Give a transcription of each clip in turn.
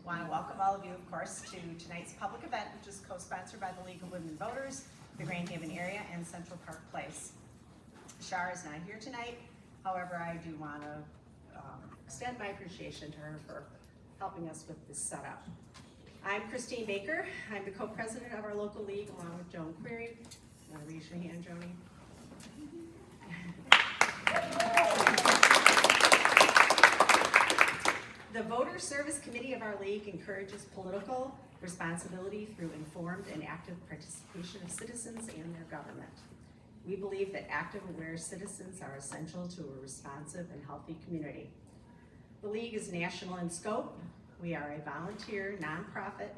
Want to welcome all of you, of course, to tonight's public event, which is co-sponsored by the League of Women Voters, the Grand Haven area, and Central Park Place. Shar is not here tonight. However, I do want to extend my appreciation to her for helping us with this setup. I'm Christine Baker. I'm the co-president of our local league, along with Joan Query. You want to raise your hand, Joni? The Voter Service Committee of our league encourages political responsibility through informed and active participation of citizens and their government. We believe that active, aware citizens are essential to a responsive and healthy community. The league is national in scope. We are a volunteer, nonprofit,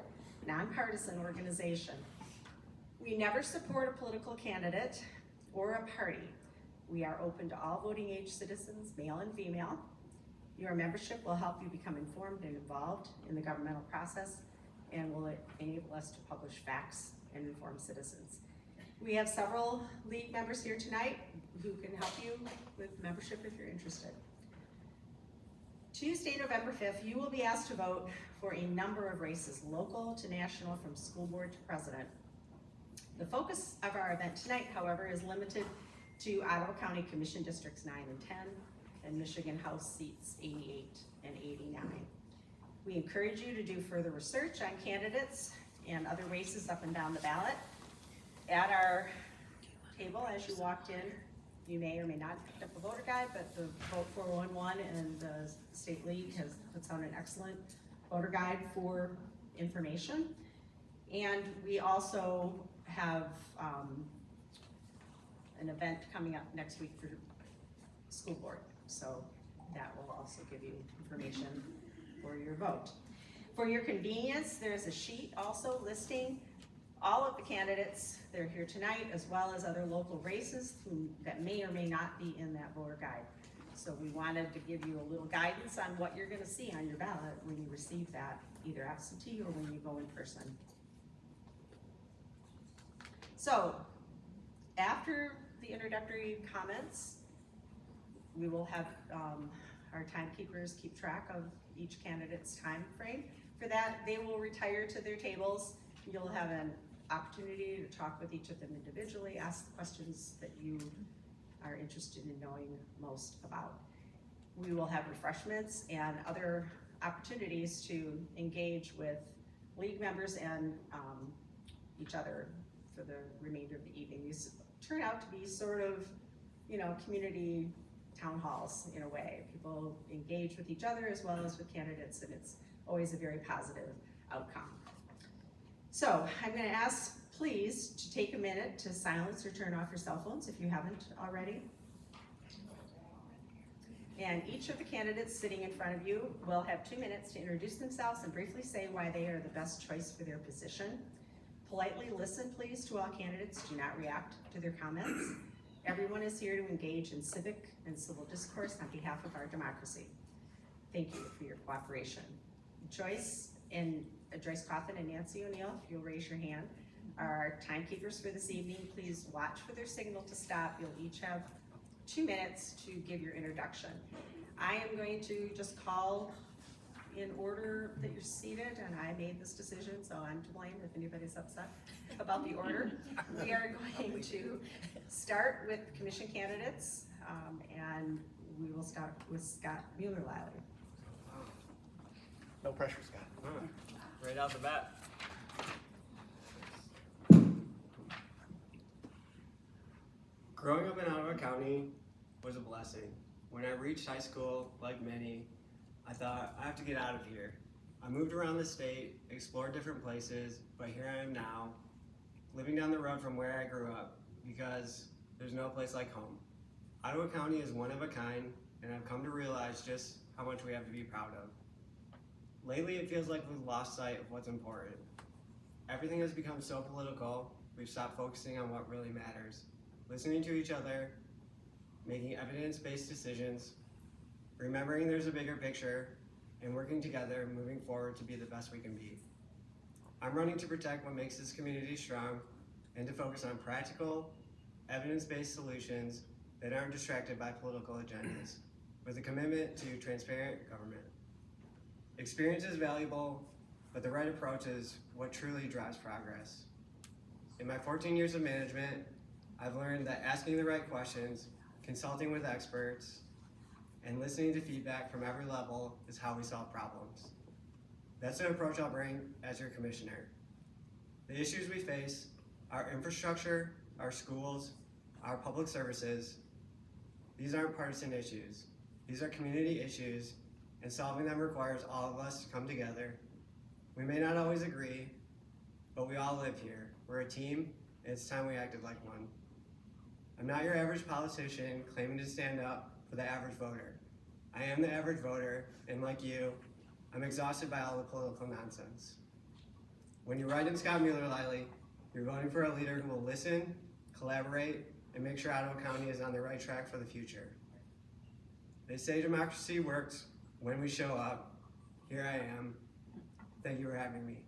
nonpartisan organization. We never support a political candidate or a party. We are open to all voting age citizens, male and female. Your membership will help you become informed and involved in the governmental process and will enable us to publish facts and inform citizens. We have several league members here tonight who can help you with membership if you're interested. Tuesday, November 5th, you will be asked to vote for a number of races, local to national, from school board to president. The focus of our event tonight, however, is limited to Ottawa County Commission Districts 9 and 10, and Michigan House seats 88 and 89. We encourage you to do further research on candidates and other races up and down the ballot. At our table, as you walked in, you may or may not have picked up a voter guide, but the Vote 411 and the State League has puts out an excellent voter guide for information. And we also have an event coming up next week for school board. So that will also give you information for your vote. For your convenience, there's a sheet also listing all of the candidates that are here tonight, as well as other local races that may or may not be in that voter guide. So we wanted to give you a little guidance on what you're gonna see on your ballot when you receive that, either absentee or when you go in person. So after the introductory comments, we will have our timekeepers keep track of each candidate's time frame. For that, they will retire to their tables. You'll have an opportunity to talk with each of them individually, ask the questions that you are interested in knowing most about. We will have refreshments and other opportunities to engage with league members and each other for the remainder of the evening. These turn out to be sort of, community town halls in a way. People engage with each other as well as with candidates, and it's always a very positive outcome. So I'm going to ask, please, to take a minute to silence or turn off your cell phones if you haven't already. And each of the candidates sitting in front of you will have 2 minutes to introduce themselves and briefly say why they are the best choice for their position. Politely listen, please, to all candidates. Do not react to their comments. Everyone is here to engage in civic and civil discourse on behalf of our democracy. Thank you for your cooperation. Joyce Coffin and Nancy O'Neill, if you'll raise your hand, are our timekeepers for this evening. Please watch for their signal to stop. You'll each have 2 minutes to give your introduction. I am going to just call in order that you're seated, and I made this decision, so I'm to blame if anybody's upset about the order. We are going to start with commission candidates, and we will start with Scott Mueller-Lally. No pressure, Scott. Right out the bat. Growing up in Ottawa County was a blessing. When I reached high school, like many, I thought, I have to get out of here. I moved around the state, explored different places, but here I am now, living down the road from where I grew up, because there's no place like home. Ottawa County is one of a kind, and I've come to realize just how much we have to be proud of. Lately, it feels like we've lost sight of what's important. Everything has become so political, we've stopped focusing on what really matters. Listening to each other, making evidence-based decisions, remembering there's a bigger picture, and working together, moving forward to be the best we can be. I'm running to protect what makes this community strong and to focus on practical, evidence-based solutions that aren't distracted by political agendas, with a commitment to transparent government. Experience is valuable, but the right approach is what truly drives progress. In my 14 years of management, I've learned that asking the right questions, consulting with experts, and listening to feedback from every level is how we solve problems. That's the approach I'll bring as your commissioner. The issues we face, our infrastructure, our schools, our public services, these aren't partisan issues. These are community issues, and solving them requires all of us to come together. We may not always agree, but we all live here. We're a team, and it's time we acted like one. I'm not your average politician claiming to stand up for the average voter. I am the average voter, and like you, I'm exhausted by all the political nonsense. When you write in Scott Mueller-Liley, you're voting for a leader who will listen, collaborate, and make sure Ottawa County is on the right track for the future. They say democracy works when we show up. Here I am. Thank you for having me.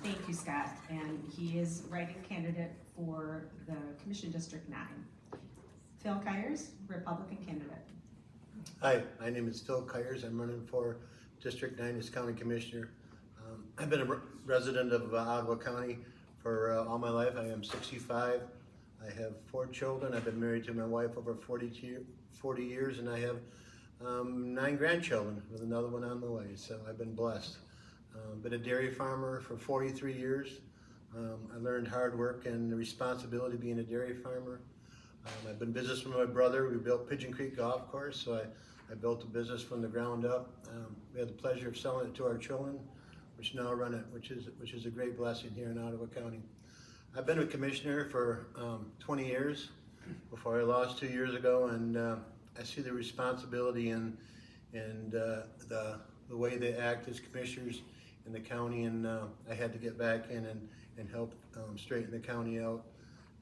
Thank you, Scott. And he is writing candidate for the Commission District 9. Phil Kyers, Republican candidate. Hi, my name is Phil Kyers. I'm running for District 9 as County Commissioner. I've been a resident of Ottawa County for all my life. I am 65. I have 4 children. I've been married to my wife over 40 years, and I have 9 grandchildren with another one on the way, so I've been blessed. Been a dairy farmer for 43 years. I learned hard work and the responsibility being a dairy farmer. I've been in business with my brother. We built Pigeon Creek Golf Course, so I built a business from the ground up. We had the pleasure of selling it to our children, which now run it, which is a great blessing here in Ottawa County. I've been a commissioner for 20 years before I lost 2 years ago, and I see the responsibility and the way they act as commissioners in the county, and I had to get back in and help straighten the county out.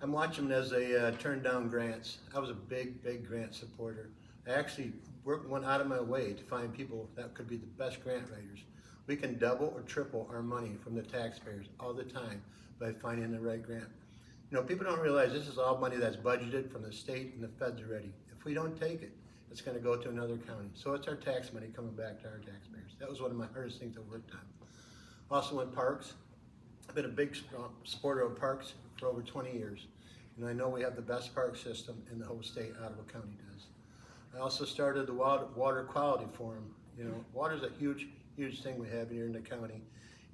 I'm watching them as they turn down grants. I was a big grant supporter. I actually went out of my way to find people that could be the best grant writers. We can double or triple our money from the taxpayers all the time by finding the right grant. You know, people don't realize this is all money that's budgeted from the state and the feds already. If we don't take it, it's going to go to another county. So it's our tax money coming back to our taxpayers. That was one of my hardest things I worked on. Also in parks. I've been a big supporter of parks for over 20 years. And I know we have the best park system in the whole state. Ottawa County does. I also started the Water Quality Forum. You know, water is a huge thing we have here in the county.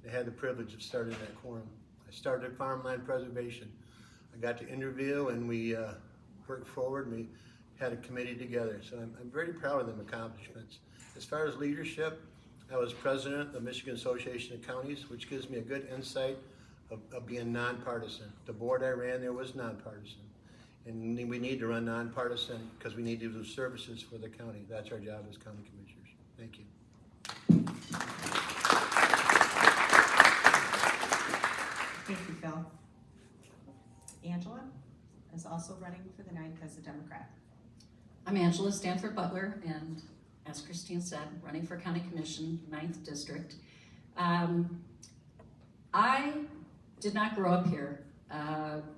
I had the privilege of starting that forum. I started farmland preservation. I got to interview, and we worked forward, and we had a committee together. So I'm very proud of them accomplishments. As far as leadership, I was president of the Michigan Association of Counties, which gives me a good insight of being nonpartisan. The board I ran there was nonpartisan. And we need to run nonpartisan because we need to do services for the county. That's our job as county commissioners. Thank you. Thank you, Phil. Angela is also running for the 9th as a Democrat. I'm Angela Stanford Butler, and as Christine said, running for County Commission, 9th District. I did not grow up here.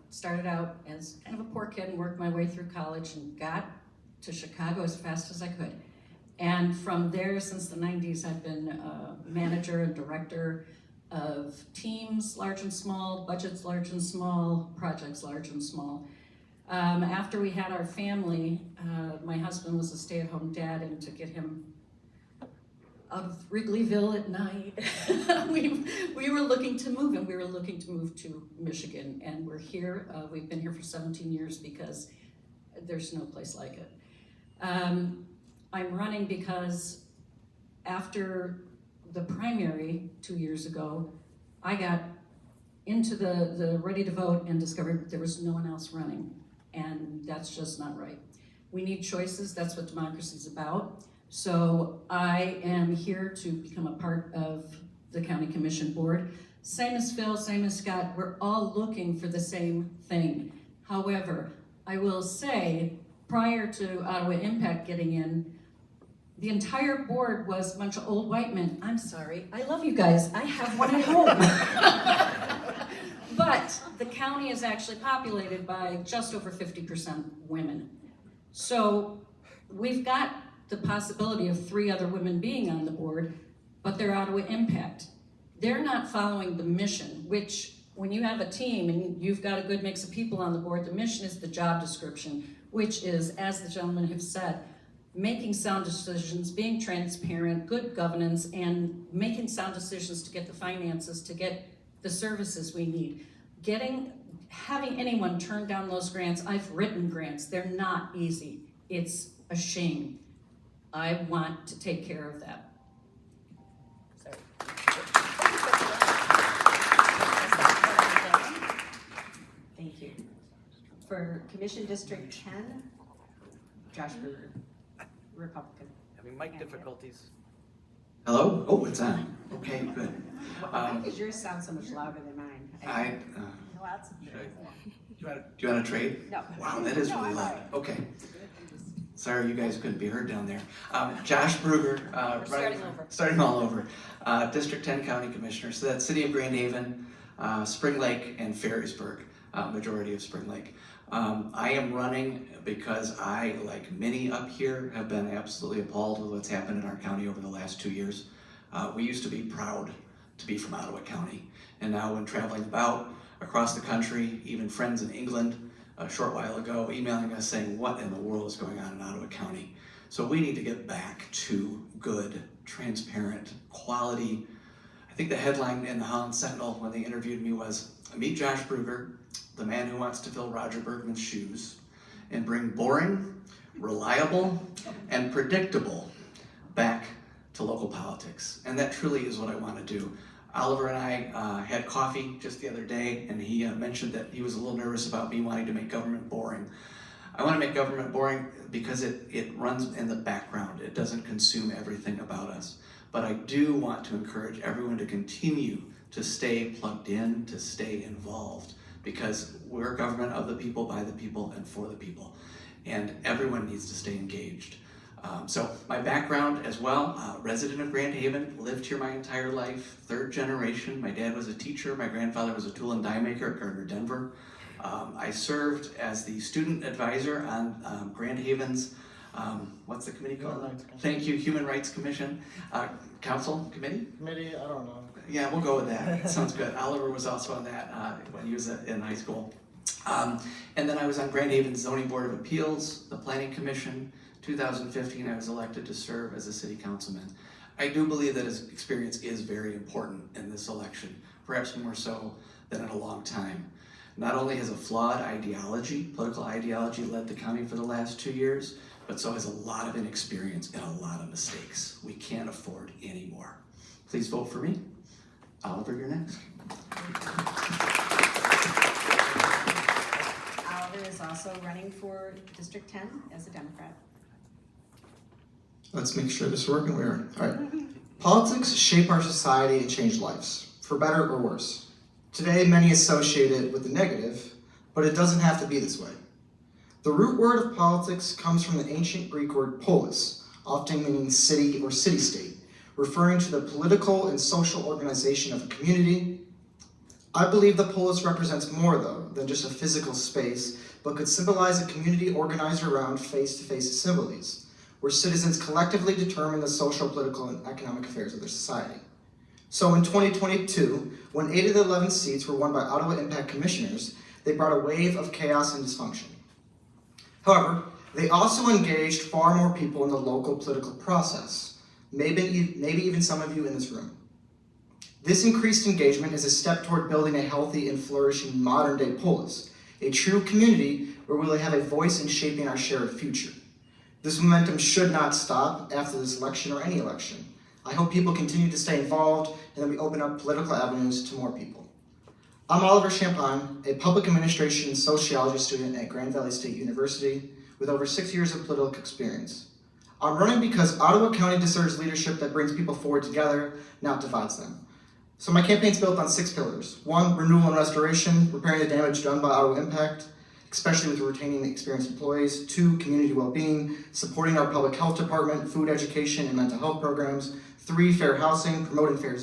Started out as kind of a poor kid and worked my way through college and got to Chicago as fast as I could. And from there, since the 90s, I've been a manager and director of teams, large and small, budgets large and small, projects large and small. After we had our family, my husband was a stay-at-home dad, and to get him out of Wrigleyville at night, we were looking to move, and we were looking to move to Michigan, and we're here. We've been here for 17 years because there's no place like it. I'm running because after the primary 2 years ago, I got into the ready to vote and discovered there was no one else running, and that's just not right. We need choices. That's what democracy is about. So I am here to become a part of the County Commission Board. Same as Phil, same as Scott, we're all looking for the same thing. However, I will say, prior to Ottawa Impact getting in, the entire board was a bunch of old white men. I'm sorry, I love you guys. I have one at home. But the county is actually populated by just over 50% women. So we've got the possibility of 3 other women being on the board, but they're Ottawa Impact. They're not following the mission, which when you have a team and you've got a good mix of people on the board, the mission is the job description, which is, as the gentlemen have said, making sound decisions, being transparent, good governance, and making sound decisions to get the finances, to get the services we need. Having anyone turn down those grants, I've written grants, they're not easy. It's a shame. I want to take care of that. Thank you. For Commission District 10, Josh Berger, Republican. Having mic difficulties. Hello? Oh, it's on. Okay, good. Why does yours sound so much louder than mine? Lots of Do you want do you want to trade? No. Wow, that is No, really I'm loud. all right. Okay. Sorry you guys couldn't be heard down there. Josh Bruger. Starting all over. District 10 County Commissioner. So that's City of Grand Haven, Spring Lake, and Ferrisburg. Majority of Spring Lake. I am running because I, like many up here, have been absolutely appalled with what's happened in our county over the last 2 years. We used to be proud to be from Ottawa County. And now when traveling about across the country, even friends in England a short while ago emailing us saying, what in the world is going on in Ottawa County? So we need to get back to good, transparent, quality. I think the headline in the Holland Sentinel when they interviewed me was, meet Josh Bruger, the man who wants to fill Roger Bergman's shoes and bring boring, reliable, and predictable back to local politics. And that truly is what I want to do. Oliver and I had coffee just the other day, and he mentioned that he was a little nervous about me wanting to make government boring. I want to make government boring because it runs in the background. It doesn't consume everything about us. But I do want to encourage everyone to continue to stay plugged in, to stay involved, because we're government of the people, by the people, and for the people. And everyone needs to stay engaged. So my background as well, resident of Grand Haven, lived here my entire life, 3rd generation. My dad was a teacher, my grandfather was a tool and die maker at Gardner, Denver. I served as the student advisor on Grand Haven's, what's the committee called? Thank you, Human Rights Commission. Council committee? Committee, I don't know. Yeah, we'll go with that. Sounds good. Oliver was also on that when he was in high school. And then I was on Grand Haven's Zoning Board of Appeals, the Planning Commission. 2015, I was elected to serve as a city councilman. I do believe that his experience is very important in this election, perhaps more so than in a long time. Not only has a flawed ideology, political ideology, led the county for the last 2 years, but so has a lot of inexperience and a lot of mistakes. We can't afford any more. Please vote for me. Oliver, you're next. Oliver is also running for District 10 as a Democrat. Let's make sure this is working. We are. All right. Politics shape our society and change lives, for better or worse. Today, many associate it with the negative, but it doesn't have to be this way. The root word of politics comes from the ancient Greek word polis, often meaning city or city-state, referring to the political and social organization of a community. I believe the polis represents more, though, than just a physical space, but could symbolize a community organized around face-to-face assemblies, where citizens collectively determine the social, political, and economic affairs of their society. So in 2022, when 8 of the 11 seats were won by Ottawa Impact Commissioners, they brought a wave of chaos and dysfunction. However, they also engaged far more people in the local political process, maybe even some of you in this room. This increased engagement is a step toward building a healthy and flourishing modern-day polis, a true community where we will have a voice in shaping our shared future. This momentum should not stop after this election or any election. I hope people continue to stay involved and that we open up political avenues to more people. I'm Oliver Champagne, a public administration and sociology student at Grand Valley State University with over 6 years of political experience. I'm running because Ottawa County deserves leadership that brings people forward together, not divides them. So my campaign's built on 6 pillars. 1, renewal and restoration, repairing the damage done by Ottawa Impact, especially with retaining experienced employees. 2, community well-being, supporting our public health department, food education, and mental health programs. 3, fair housing, promoting fair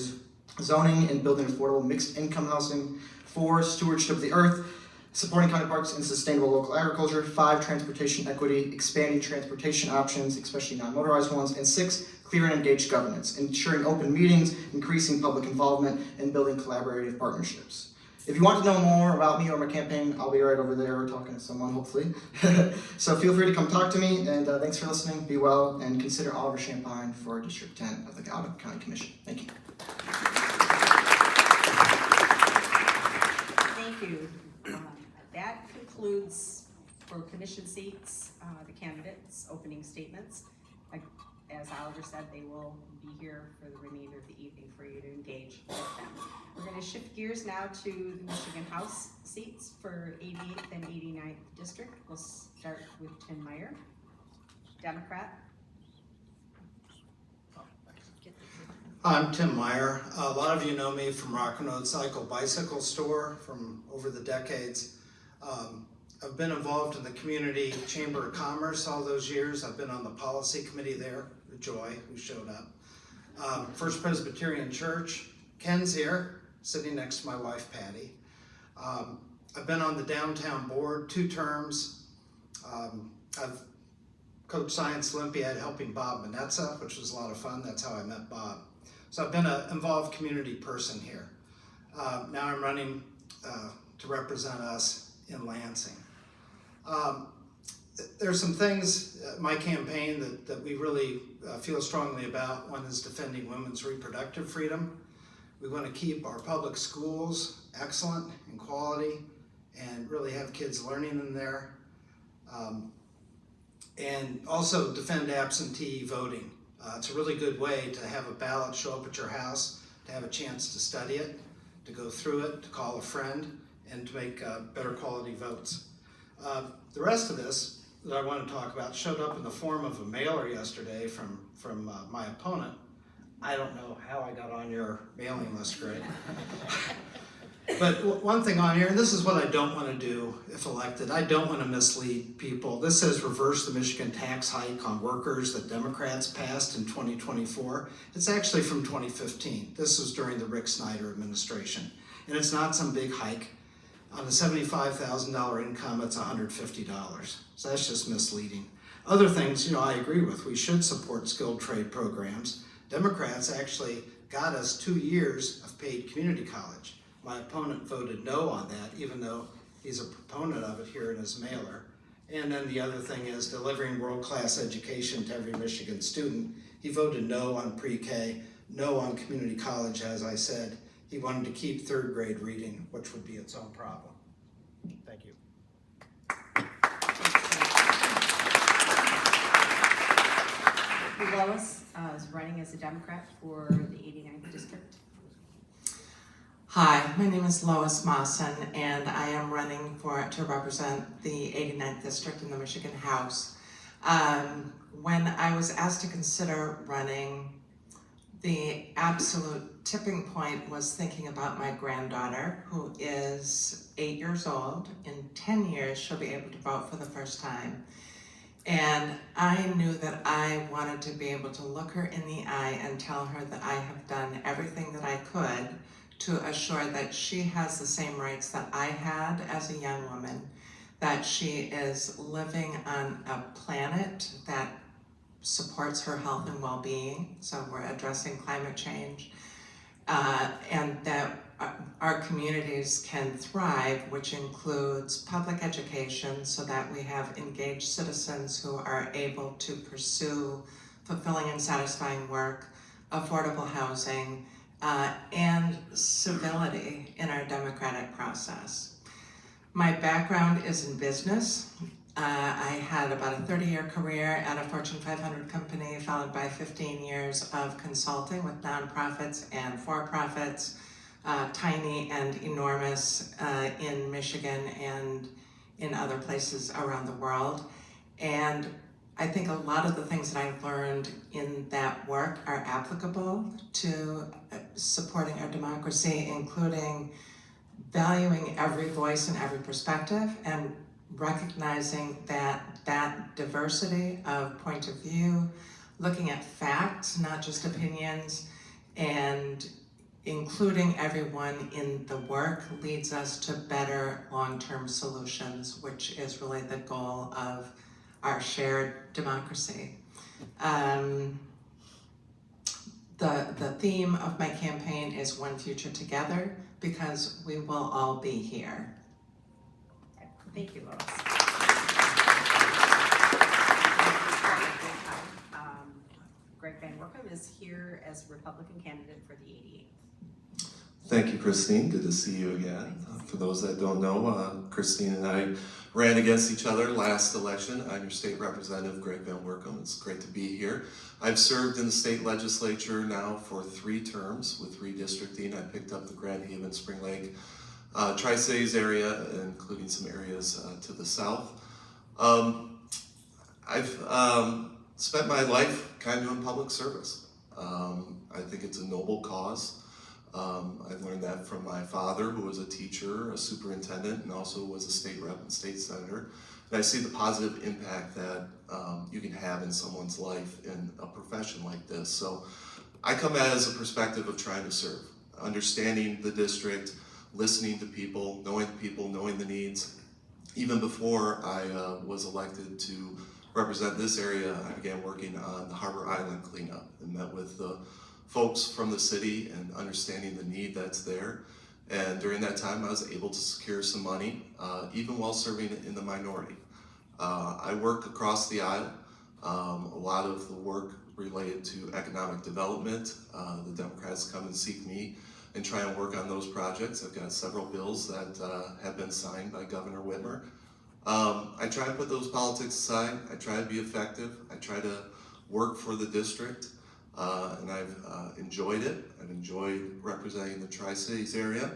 zoning and building affordable mixed income housing. 4, stewardship of the earth, supporting county parks and sustainable local agriculture. 5, transportation equity, expanding transportation options, especially non-motorized ones. And 6, clear and engaged governance, ensuring open meetings, increasing public involvement, and building collaborative partnerships. If you want to know more about me or my campaign, I'll be right over there talking to someone, hopefully. So feel free to come talk to me, and thanks for listening. Be well, and consider Oliver Champagne for District 10 of the Algonquin County Commission. Thank you. Thank you. That concludes for commission seats, the candidates' opening statements. As Oliver said, they will be here for the remainder of the evening for you to engage with them. We're going to shift gears now to the Michigan House seats for 88th and 89th District. We'll start with Tim Meyer, Democrat. I'm Tim Meyer. A lot of you know me from Rock Road Cycle Bicycle Store from over the decades. I've been involved in the Community Chamber of Commerce all those years. I've been on the policy committee there, Joy, who showed up. First Presbyterian Church, Ken's here, sitting next to my wife, Patty. I've been on the downtown board 2 terms. I've coached Science Olympiad helping Bob Manetza, which was a lot of fun. That's how I met Bob. So I've been an involved community person here. Now I'm running to represent us in Lansing. There's some things, my campaign, that we really feel strongly about. One is defending women's reproductive freedom. We want to keep our public schools excellent in quality and really have kids learning in there. And also defend absentee voting. It's a really good way to have a ballot show up at your house, to have a chance to study it, to go through it, to call a friend, and to make better quality votes. The rest of this that I want to talk about showed up in the form of a mailer yesterday from my opponent. I don't know how I got on your mailing list, Greg. But one thing on here, and this is what I don't want to do if elected, I don't want to mislead people. This says reverse the Michigan tax hike on workers that Democrats passed in 2024. It's actually from 2015. This was during the Rick Snyder administration. And it's not some big hike. On a $75,000 income, it's $150. So that's just misleading. Other things, I agree with. We should support skilled trade programs. Democrats actually got us 2 years of paid community college. My opponent voted no on that, even though he's a proponent of it here in his mailer. And then the other thing is delivering world-class education to every Michigan student. He voted no on pre-K, no on community college, as I said. He wanted to keep 3rd grade reading, which would be its own problem. Thank you. Lois is running as a Democrat for the 89th District. Hi, my name is Lois Mawson, and I am running to represent the 89th District in the Michigan House. When I was asked to consider running, the absolute tipping point was thinking about my granddaughter, who is 8 years old. In 10 years, she'll be able to vote for the first time. And I knew that I wanted to be able to look her in the eye and tell her that I have done everything that I could to assure that she has the same rights that I had as a young woman, that she is living on a planet that supports her health and well-being, so we're addressing climate change, and that our communities can thrive, which includes public education, so that we have engaged citizens who are able to pursue fulfilling and satisfying work, affordable housing, and civility in our democratic process. My background is in business. I had about a 30-year career at a Fortune 500 company, followed by 15 years of consulting with nonprofits and for-profits, tiny and enormous in Michigan and in other places around the world. And I think a lot of the things that I've learned in that work are applicable to supporting our democracy, including valuing every voice and every perspective and recognizing that diversity of point of view, looking at facts, not just opinions, and including everyone in the work leads us to better long-term solutions, which is really the goal of our shared democracy. The theme of my campaign is One Future Together, because we will all be here. Thank you, Lois. Greg Van Workum is here as Republican candidate for the 88th. Thank you, Christine. Good to see you again. For those that don't know, Christine and I ran against each other last election. I'm your state representative, Greg Van Workum. It's great to be here. I've served in the state legislature now for 3 terms with redistricting. I picked up the Grand Haven, Spring Lake, Tri-Cities area, including some areas to the south. I've spent my life kind of doing public service. I think it's a noble cause. I learned that from my father, who was a teacher, a superintendent, and also was a state rep and state senator. And I see the positive impact that you can have in someone's life in a profession like this. So I come at it as a perspective of trying to serve, understanding the district, listening to people, knowing the needs. Even before I was elected to represent this area, I began working on the Harbor Island cleanup and met with the folks from the city and understanding the need that's there. And during that time, I was able to secure some money, even while serving in the minority. I work across the aisle. A lot of the work related to economic development. The Democrats come and seek me and try and work on those projects. I've got several bills that have been signed by Governor Whitmer. I try to put those politics aside. I try to be effective. I try to work for the district. And I've enjoyed it. I've enjoyed representing the Tri-Cities area,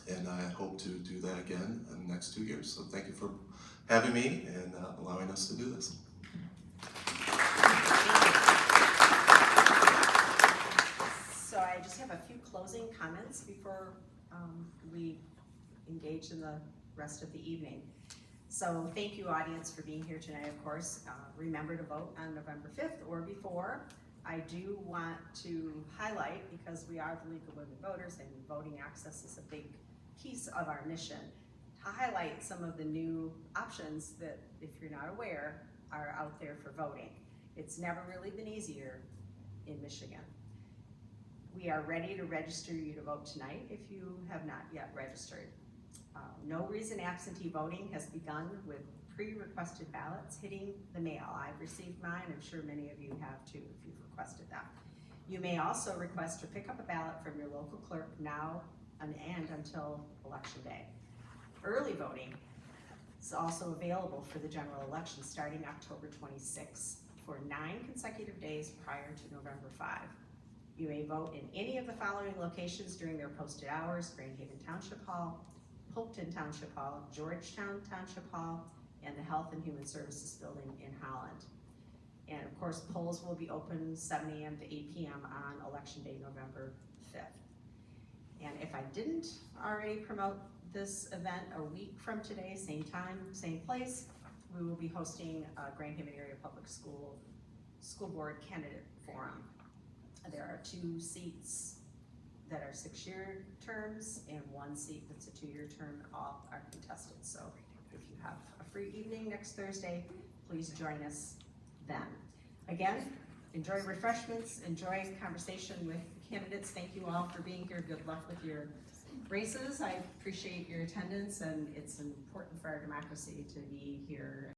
and I hope to do that again in the next 2 years. So thank you for having me and allowing us to do this. So I just have a few closing comments before we engage in the rest of the evening. So thank you, audience, for being here tonight, of course. Remember to vote on November 5th or before. I do want to highlight, because we are the League of Women Voters and voting access is a big piece of our mission, to highlight some of the new options that, if you're not aware, are out there for voting. It's never really been easier in Michigan. We are ready to register you to vote tonight if you have not yet registered. No reason absentee voting has begun with pre-requested ballots hitting the mail. I've received mine. I'm sure many of you have too if you've requested that. You may also request or pick up a ballot from your local clerk now and until Election Day. Early voting is also available for the general election starting October 26th for 9 consecutive days prior to November 5. You may vote in any of the following locations during their posted hours: Grand Haven Township Hall, Polkton Township Hall, Georgetown Township Hall, and the Health and Human Services Building in Holland. And of course, polls will be open 7 a.m. to 8 p.m. on Election Day, November 5th. And if I didn't already promote this event, a week from today, same time, same place, we will be hosting a Grand Haven Area Public School Board Candidate Forum. There are 2 seats that are 6-year terms and 1 seat that's a 2-year term. All are contested. So if you have a free evening next Thursday, please join us then. Again, enjoy refreshments, enjoy conversation with candidates. Thank you all for being here. Good luck with your races. I appreciate your attendance, and it's important for our democracy to be here.